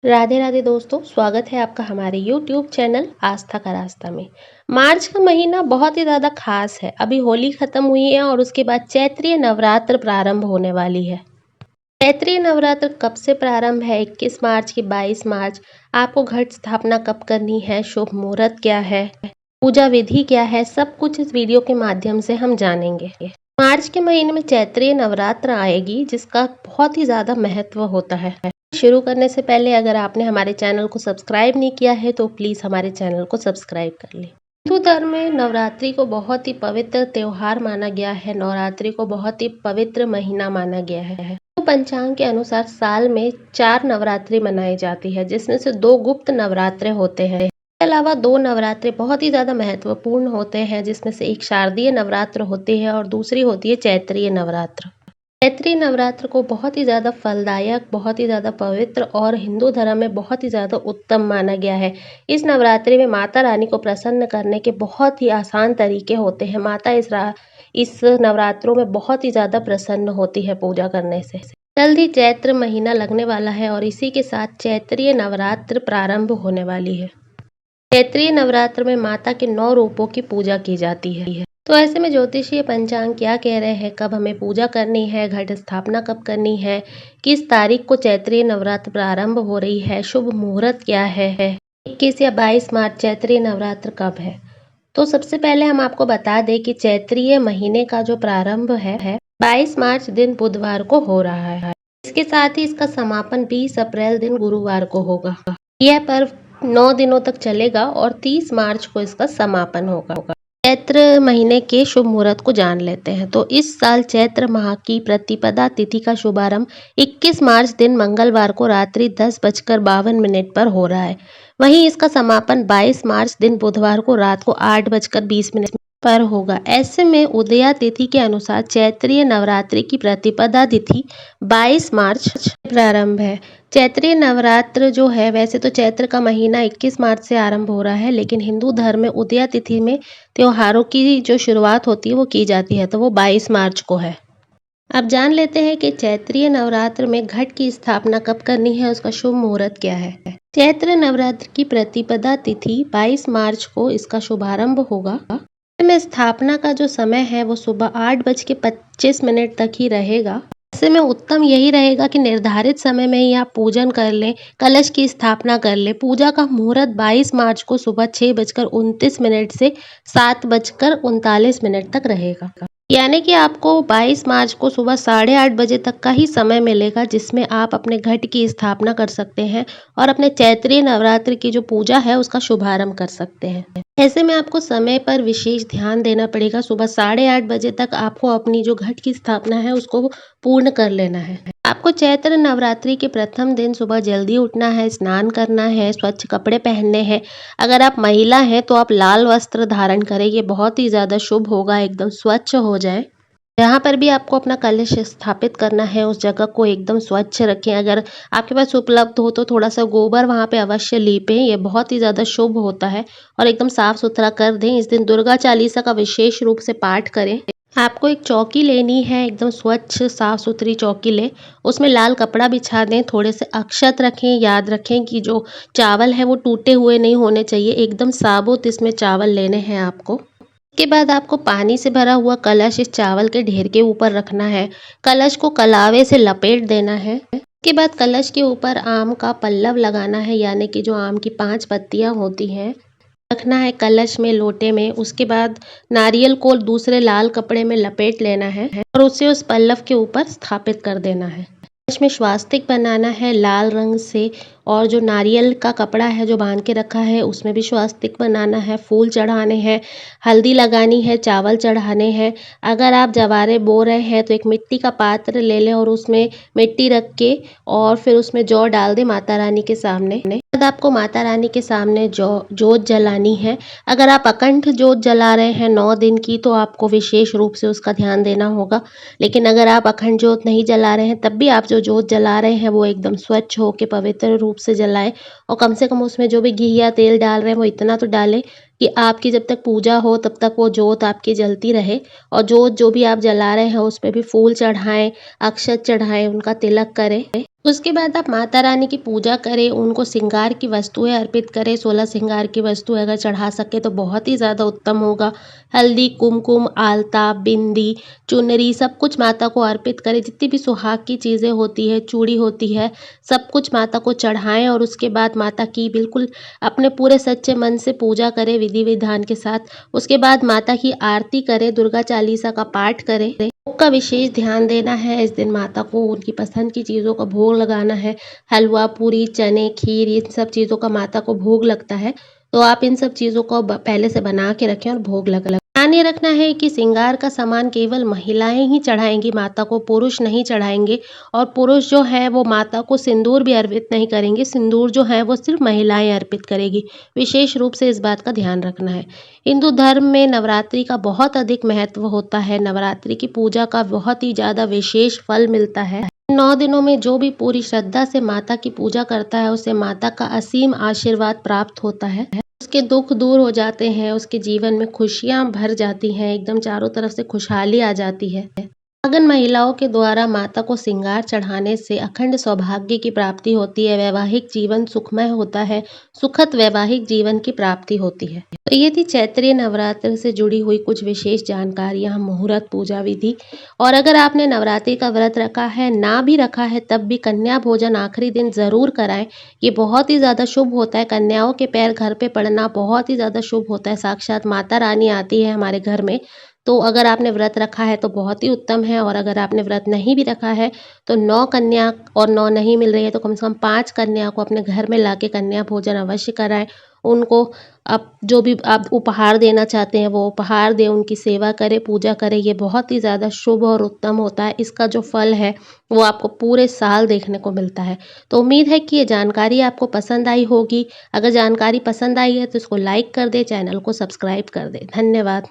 राधे राधे दोस्तों, स्वागत है आपका हमारे YouTube चैनल आस्था का रास्ता में। मार्च का महीना बहुत ही ज़्यादा खास है। अभी होली खत्म हुई है और उसके बाद चैत्रीय नवरात्र प्रारंभ होने वाली है। चैत्रीय नवरात्र कब से प्रारंभ है? 21 मार्च की 22 मार्च। आपको घट स्थापना कब करनी है? शुभ मुहूर्त क्या है? पूजा विधि क्या है? सब कुछ इस वीडियो के माध्यम से हम जानेंगे। मार्च के महीने में चैत्रीय नवरात्र आएगी, जिसका बहुत ही ज़्यादा महत्व होता है। शुरू करने से पहले अगर आपने हमारे चैनल को सब्सक्राइब नहीं किया है तो प्लीज़ हमारे चैनल को सब्सक्राइब कर लें। हिंदू धर्म में नवरात्रि को बहुत ही पवित्र त्योहार माना गया है। नवरात्रि को बहुत ही पवित्र महीना माना गया है। हिंदू पंचांग के अनुसार साल में 4 नवरात्रि मनाई जाती है, जिसमें से 2 गुप्त नवरात्रे होते हैं। इसके अलावा 2 नवरात्रे बहुत ही ज़्यादा महत्वपूर्ण होते हैं, जिसमें से एक शारदीय नवरात्र होती है और दूसरी होती है चैत्रीय नवरात्र। चैत्री नवरात्र को बहुत ही ज़्यादा फलदायक, बहुत ही ज़्यादा पवित्र और हिंदू धर्म में बहुत ही ज़्यादा उत्तम माना गया है। इस नवरात्रि में माता रानी को प्रसन्न करने के बहुत ही आसान तरीके होते हैं। माता इस नवरात्रों में बहुत ही ज़्यादा प्रसन्न होती है पूजा करने से। जल्द ही चैत्र महीना लगने वाला है और इसी के साथ चैत्रीय नवरात्र प्रारंभ होने वाली है। चैत्रीय नवरात्र में माता के 9 रूपों की पूजा की जाती है। तो ऐसे में ज्योतिषीय पंचांग क्या कह रहे हैं, कब हमें पूजा करनी है, घट स्थापना कब करनी है, किस तारीख को चैत्रीय नवरात्र प्रारंभ हो रही है, शुभ मुहूर्त क्या है, 21 या 22 मार्च चैत्रीय नवरात्र कब है। तो सबसे पहले हम आपको बता दें कि चैत्रीय महीने का जो प्रारंभ है 22 मार्च दिन बुधवार को हो रहा है। इसके साथ ही इसका समापन 20 अप्रैल दिन गुरुवार को होगा। यह पर्व 9 दिनों तक चलेगा और 30 मार्च को इसका समापन होगा। चैत्र महीने के शुभ मुहूर्त को जान लेते हैं। तो इस साल चैत्र माह की प्रतिपदा तिथि का शुभारंभ 21 मार्च दिन मंगलवार को रात्रि 10:52 पर हो रहा है। वहीं इसका समापन 22 मार्च दिन बुधवार को रात को 8:20 पर होगा। ऐसे में उदया तिथि के अनुसार चैत्रीय नवरात्रि की प्रतिपदा तिथि 22 मार्च प्रारंभ है। चैत्रीय नवरात्र जो है, वैसे तो चैत्र का महीना 21 मार्च से आरंभ हो रहा है, लेकिन हिंदू धर्म में उदया तिथि में त्योहारों की जो शुरुआत होती है वो की जाती है, तो वो 22 मार्च को है। अब जान लेते हैं कि चैत्रीय नवरात्र में घट की स्थापना कब करनी है, उसका शुभ मुहूर्त क्या है। चैत्र नवरात्र की प्रतिपदा तिथि 22 मार्च को इसका शुभारंभ होगा। में स्थापना का जो समय है वो सुबह 8:25 तक ही रहेगा। ऐसे में उत्तम यही रहेगा कि निर्धारित समय में ही आप पूजन कर लें, कलश की स्थापना कर लें। पूजा का मुहूर्त 22 मार्च को सुबह 6:29 से 7:39 तक रहेगा। यानी कि आपको 22 मार्च को सुबह 8:30 बजे तक का ही समय मिलेगा, जिसमें आप अपने घट की स्थापना कर सकते हैं और अपने चैत्रीय नवरात्र की जो पूजा है उसका शुभारंभ कर सकते हैं। ऐसे में आपको समय पर विशेष ध्यान देना पड़ेगा। सुबह 8:30 बजे तक आपको अपनी जो घट की स्थापना है उसको पूर्ण कर लेना है। आपको चैत्र नवरात्रि के प्रथम दिन सुबह जल्दी उठना है, स्नान करना है, स्वच्छ कपड़े पहनने हैं। अगर आप महिला हैं तो आप लाल वस्त्र धारण करें, ये बहुत ही ज़्यादा शुभ होगा, एकदम स्वच्छ हो जाए। जहाँ पर भी आपको अपना कलश स्थापित करना है उस जगह को एकदम स्वच्छ रखें। अगर आपके पास उपलब्ध हो तो थोड़ा सा गोबर वहाँ पे अवश्य लीपें, ये बहुत ही ज़्यादा शुभ होता है। और एकदम साफ सुथरा कर दें। इस दिन दुर्गा चालीसा का विशेष रूप से पाठ करें। आपको एक चौकी लेनी है, एकदम स्वच्छ साफ सुथरी चौकी लें, उसमें लाल कपड़ा बिछा दें, थोड़े से अक्षत रखें। याद रखें कि जो चावल है वो टूटे हुए नहीं होने चाहिए, एकदम साबुत इसमें चावल लेने हैं आपको। के बाद आपको पानी से भरा हुआ कलश इस चावल के ढेर के ऊपर रखना है। कलश को कलावे से लपेट देना है। के बाद कलश के ऊपर आम का पल्लव लगाना है, यानी कि जो आम की 5 पत्तियां होती हैं रखना है कलश में, लोटे में। उसके बाद नारियल को दूसरे लाल कपड़े में लपेट लेना है और उसे उस पल्लव के ऊपर स्थापित कर देना है। कलश में स्वास्तिक बनाना है लाल रंग से, और जो नारियल का कपड़ा है जो बांध के रखा है उसमें भी स्वास्तिक बनाना है। फूल चढ़ाने हैं, हल्दी लगानी है, चावल चढ़ाने हैं। अगर आप जवारे बो रहे हैं तो एक मिट्टी का पात्र ले लें और उसमें मिट्टी रख के और फिर उसमें जौ डाल दें माता रानी के सामने। बाद आपको माता रानी के सामने जोत जलानी है। अगर आप अखंड जोत जला रहे हैं 9 दिन की तो आपको विशेष रूप से उसका ध्यान देना होगा। लेकिन अगर आप अखंड जोत नहीं जला रहे हैं तब भी आप जो जोत जला रहे हैं वो एकदम स्वच्छ हो के पवित्र रूप से जलाएं। और कम से कम उसमें जो भी घी या तेल डाल रहे हैं वो इतना तो डालें कि आपकी जब तक पूजा हो तब तक वो जोत आपकी जलती रहे। और जोत जो भी आप जला रहे हैं उस पर भी फूल चढ़ाएं, अक्षत चढ़ाएं, उनका तिलक करें। उसके बाद आप माता रानी की पूजा करें, उनको श्रृंगार की वस्तुएँ अर्पित करें, 16 श्रृंगार की वस्तुएँ अगर चढ़ा सकें तो बहुत ही ज़्यादा उत्तम होगा। हल्दी, कुमकुम, आलता, बिंदी, चुनरी सब कुछ माता को अर्पित करें, जितनी भी सुहाग की चीज़ें होती हैं, चूड़ी होती है, सब कुछ माता को चढ़ाएँ और उसके बाद माता की बिल्कुल अपने पूरे सच्चे मन से पूजा करें विधि-विधान के साथ। उसके बाद माता की आरती करें, दुर्गा चालीसा का पाठ करें। भोग का विशेष ध्यान देना है, इस दिन माता को उनकी पसंद की चीज़ों का भोग लगाना है। हलवा, पूरी, चने, खीर इन सब चीज़ों का माता को भोग लगता है, तो आप इन सब चीज़ों को पहले से बना के रखें और भोग लगा ध्यान ये रखना है कि श्रृंगार का सामान केवल महिलाएं ही चढ़ाएंगी माता को, पुरुष नहीं चढ़ाएंगे। और पुरुष जो है वो माता को सिंदूर भी अर्पित नहीं करेंगे, सिंदूर जो है वो सिर्फ महिलाएं अर्पित करेगी। विशेष रूप से इस बात का ध्यान रखना है। हिंदू धर्म में नवरात्रि का बहुत अधिक महत्व होता है, नवरात्रि की पूजा का बहुत ही ज़्यादा विशेष फल मिलता है। 9 दिनों में जो भी पूरी श्रद्धा से माता की पूजा करता है, उसे माता का असीम आशीर्वाद प्राप्त होता है। उसके दुख दूर हो जाते हैं, उसके जीवन में खुशियाँ भर जाती हैं, एकदम चारों तरफ से खुशहाली आ जाती है। सुहागन महिलाओं के द्वारा माता को श्रृंगार चढ़ाने से अखंड सौभाग्य की प्राप्ति होती है, वैवाहिक जीवन सुखमय होता है, सुखद वैवाहिक जीवन की प्राप्ति होती है। तो ये थी चैत्रीय नवरात्र से जुड़ी हुई कुछ विशेष जानकारियाँ, मुहूर्त, पूजा विधि। और अगर आपने नवरात्रि का व्रत रखा है, ना भी रखा है तब भी कन्या भोजन आखिरी दिन ज़रूर कराएं। ये बहुत ही ज़्यादा शुभ होता है, कन्याओं के पैर घर पे पड़ना बहुत ही ज़्यादा शुभ होता है, साक्षात माता रानी आती है हमारे घर में। तो अगर आपने व्रत रखा है तो बहुत ही उत्तम है, और अगर आपने व्रत नहीं भी रखा है तो 9 कन्या और 9 नहीं मिल रही है तो कम से कम 5 कन्या को अपने घर में लाके कन्या भोजन अवश्य कराएं। उनको आप जो भी आप उपहार देना चाहते हैं वो उपहार दें, उनकी सेवा करें, पूजा करें, ये बहुत ही ज़्यादा शुभ और उत्तम होता है। इसका जो फल है वो आपको पूरे साल देखने को मिलता है। तो उम्मीद है कि ये जानकारी आपको पसंद आई होगी। अगर जानकारी पसंद आई है तो इसको लाइक कर दें, चैनल को सब्सक्राइब कर दें। धन्यवाद।